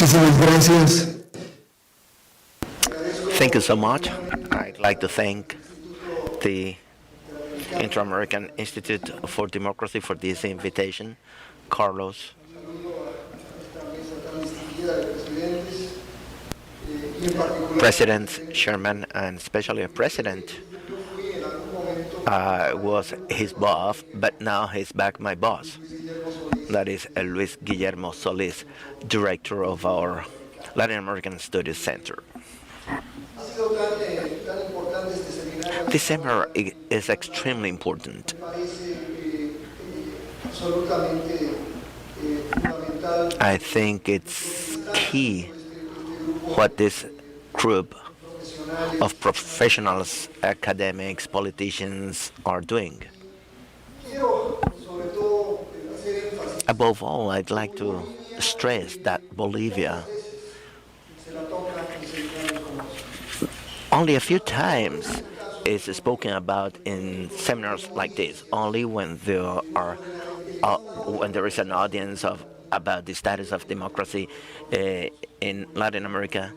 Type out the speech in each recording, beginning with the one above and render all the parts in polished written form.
Muchísimas gracias. Thank you so much. I'd like to thank the Inter-American Institute for Democracy for this invitation. Carlos, President, Chairman, and especially a President, was his boss, but now he's back my boss. That is Luis Guillermo Solis, Director of our Latin American Studies Center. This seminar is extremely important. I think it's key what this group of professionals, academics, politicians are doing. Above all, I'd like to stress that Bolivia only a few times is spoken about in seminars like this, only when there is an audience about the status of democracy in Latin America.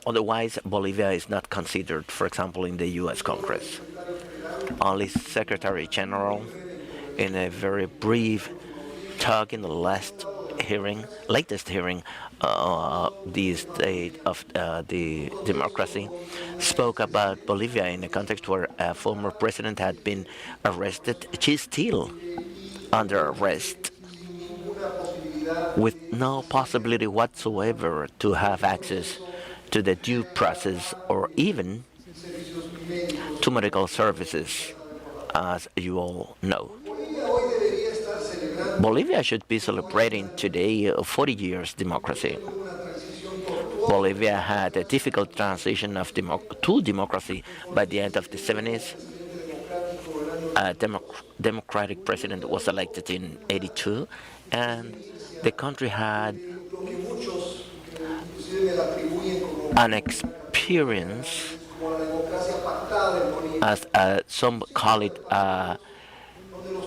Otherwise, Bolivia is not considered, for example, in the U.S. Congress. Only Secretary General, in a very brief talk in the latest hearing, the state of the democracy, spoke about Bolivia in a context where a former president had been arrested. She's still under arrest, with no possibility whatsoever to have access to the due process or even to medical services, as you all know. Bolivia should be celebrating today 40 years democracy. Bolivia had a difficult transition to democracy by the end of the 70s. A democratic president was elected in 82, and the country had an experience, as some call it,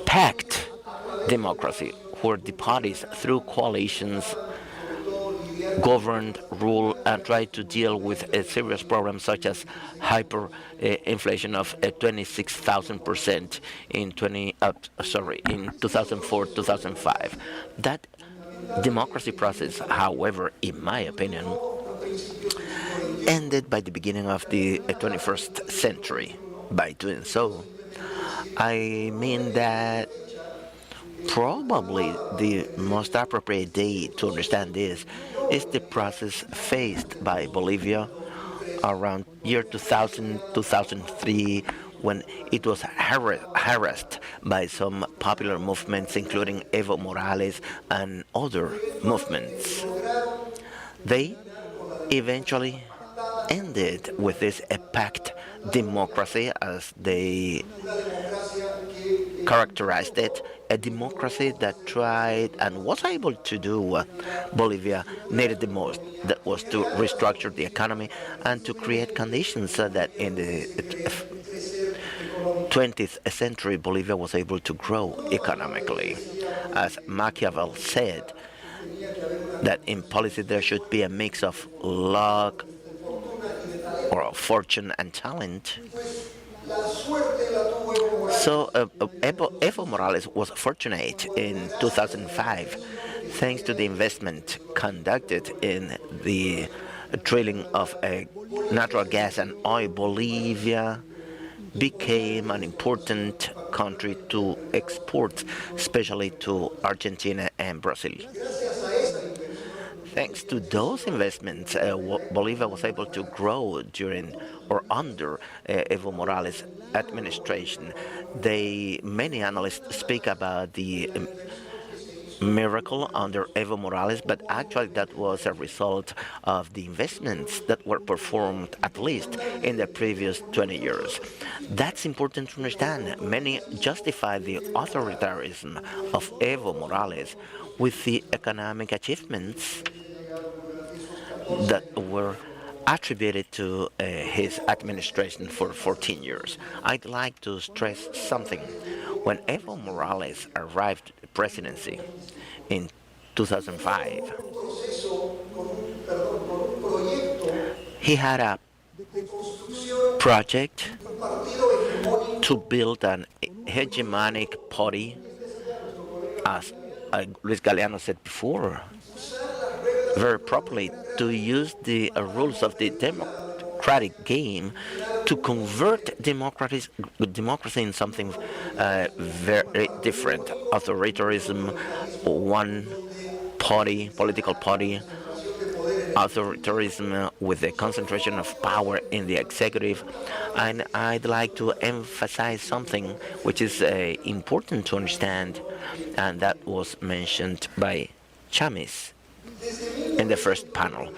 pact democracy, where the parties, through coalitions, governed, ruled, and tried to deal with serious problems such as hyperinflation of 26,000% in 2004-2005. That democracy process, however, in my opinion, ended by the beginning of the 21st century. By doing so, I mean that probably the most appropriate day to understand this is the process faced by Bolivia around year 2000, 2003, when it was harassed by some popular movements, including Evo Morales and other movements. They eventually ended with this pact democracy, as they characterized it, a democracy that tried and was able to do what Bolivia needed the most, that was to restructure the economy and to create conditions so that in the 20th century Bolivia was able to grow economically. As Machiavelli said, that in policy there should be a mix of luck or of fortune and talent. So Evo Morales was fortunate in 2005, thanks to the investment conducted in the drilling of natural gas and oil. Bolivia became an important country to export, especially to Argentina and Brazil. Thanks to those investments, Bolivia was able to grow during or under Evo Morales' administration. Many analysts speak about the miracle under Evo Morales, but actually that was a result of the investments that were performed at least in the previous 20 years. That's important to understand. Many justify the authoritarianism of Evo Morales with the economic achievements that were attributed to his administration for 14 years. I'd like to stress something. When Evo Morales arrived at the presidency in 2005, He had a project to build an hegemonic party, as Luis Galeano said before, very properly, to use the rules of the democratic game to convert democracy in something very different. Authoritarianism, one party, political party, authoritarianism with the concentration of power in the executive. And I'd like to emphasize something which is important to understand, and that was mentioned by Chamis in the first panel.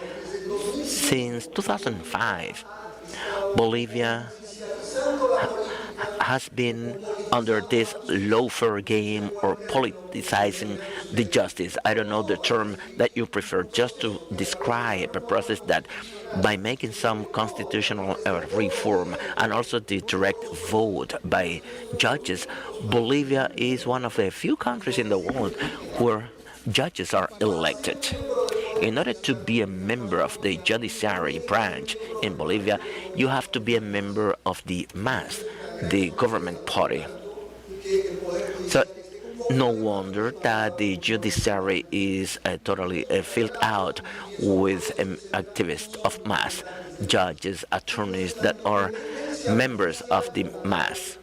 Since 2005, Bolivia has been under this lawfare game or politicizing the justice. I don't know the term that you prefer, just to describe a process that by making some constitutional reform and also the direct vote by judges, Bolivia is one of the few countries in the world where judges are elected. In order to be a member of the judiciary branch in Bolivia, you have to be a member of the MAS, the government party. So no wonder that the judiciary is totally filled out with activists of MAS, judges, attorneys that are members of the MAS.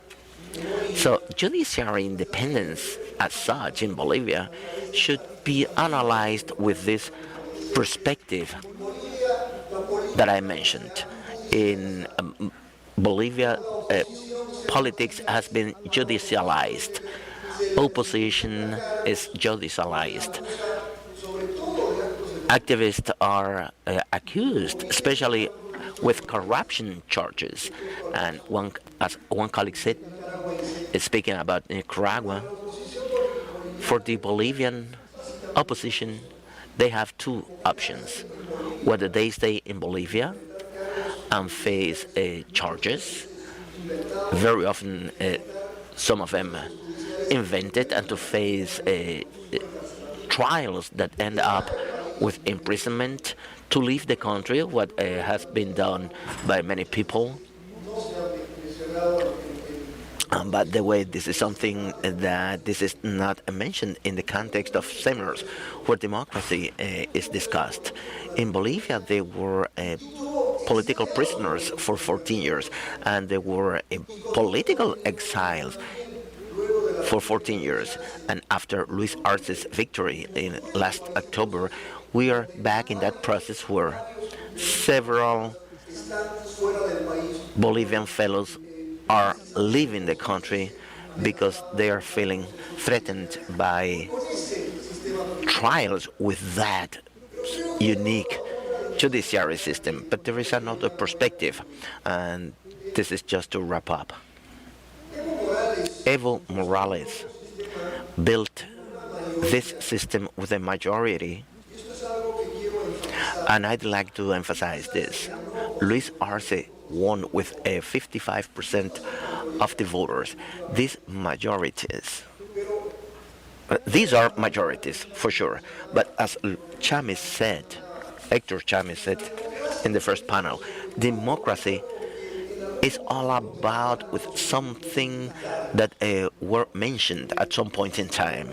So judiciary independence as such in Bolivia should be analyzed with this perspective that I mentioned. In Bolivia, politics has been judicialized. Opposition is judicialized. Activists are accused, especially with corruption charges. And as one colleague said, speaking about Nicaragua, for the Bolivian opposition, they have two options: whether they stay in Bolivia and face charges, very often some of them invented, and to face trials that end up with imprisonment, to leave the country, what has been done by many people. But the way this is something that this is not mentioned in the context of seminars where democracy is discussed. In Bolivia, they were political prisoners for 14 years, and they were political exiles for 14 years. And after Luis Arce's victory in last October, we are back in that process where several Bolivian fellows are leaving the country because they are feeling threatened by trials with that unique judiciary system. But there is another perspective, and this is just to wrap up. Evo Morales built this system with a majority, and I'd like to emphasize this. Luis Arce won with a 55% of the voters. These are majorities for sure, but as Chamis said, Hector Chamis said in the first panel, democracy is all about with something that were mentioned at some point in time,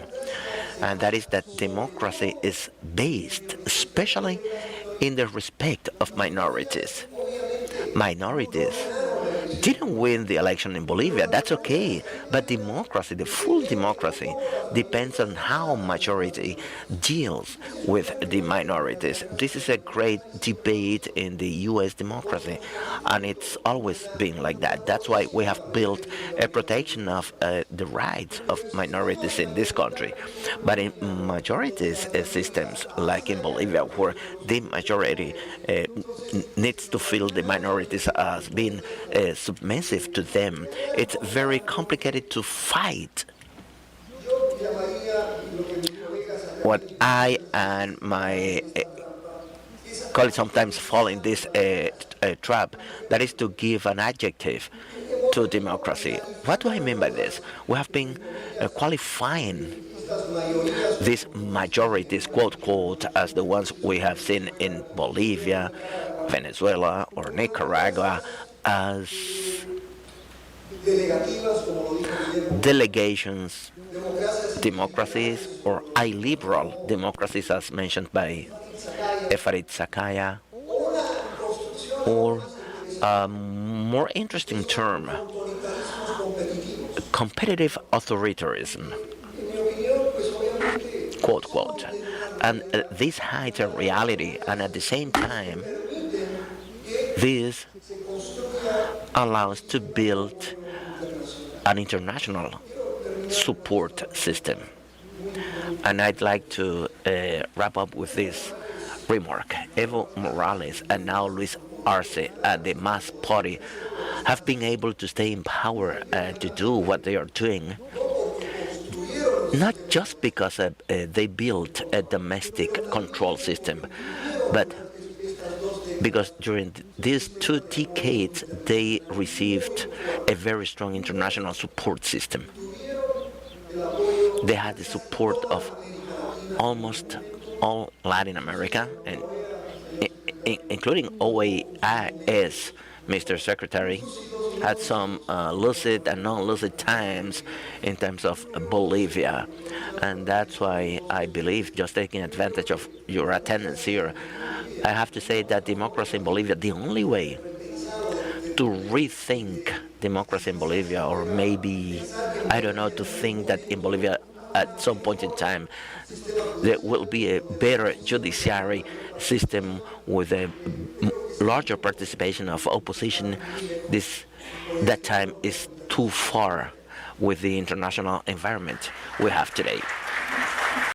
and that is that democracy is based especially in the respect of minorities. Minorities didn't win the election in Bolivia, that's okay, but democracy, the full democracy, depends on how majority deals with the minorities. This is a great debate in the U.S. democracy, and it's always been like that. That's why we have built a protection of the rights of minorities in this country. But in majorities systems, like in Bolivia, where the majority needs to feel the minorities as being submissive to them, it's very complicated to fight. What I and my colleagues sometimes fall in this trap, that is to give an adjective to democracy. What do I mean by this? We have been qualifying these majorities, quote, as the ones we have seen in Bolivia, Venezuela, or Nicaragua, as delegations, democracies, or illiberal democracies, as mentioned by Farid Sakaya, or a more interesting term, competitive authoritarianism, quote. And this hides a reality, and at the same time, this allows to build an international support system. And I'd like to wrap up with this remark. Evo Morales and now Luis Arce at the MAS party have been able to stay in power to do what they are doing, not just because they built a domestic control system, but because during these 2 decades they received a very strong international support system. They had the support of almost all Latin America, and including OAS. Mr. Secretary had some lucid and non-lucid times in terms of Bolivia, and that's why I believe, just taking advantage of your attendance here, I have to say that democracy in Bolivia, the only way to rethink democracy in Bolivia, or maybe, I don't know, to think that in Bolivia at some point in time there will be a better judiciary system with a larger participation of opposition, that time is too far with the international environment we have today.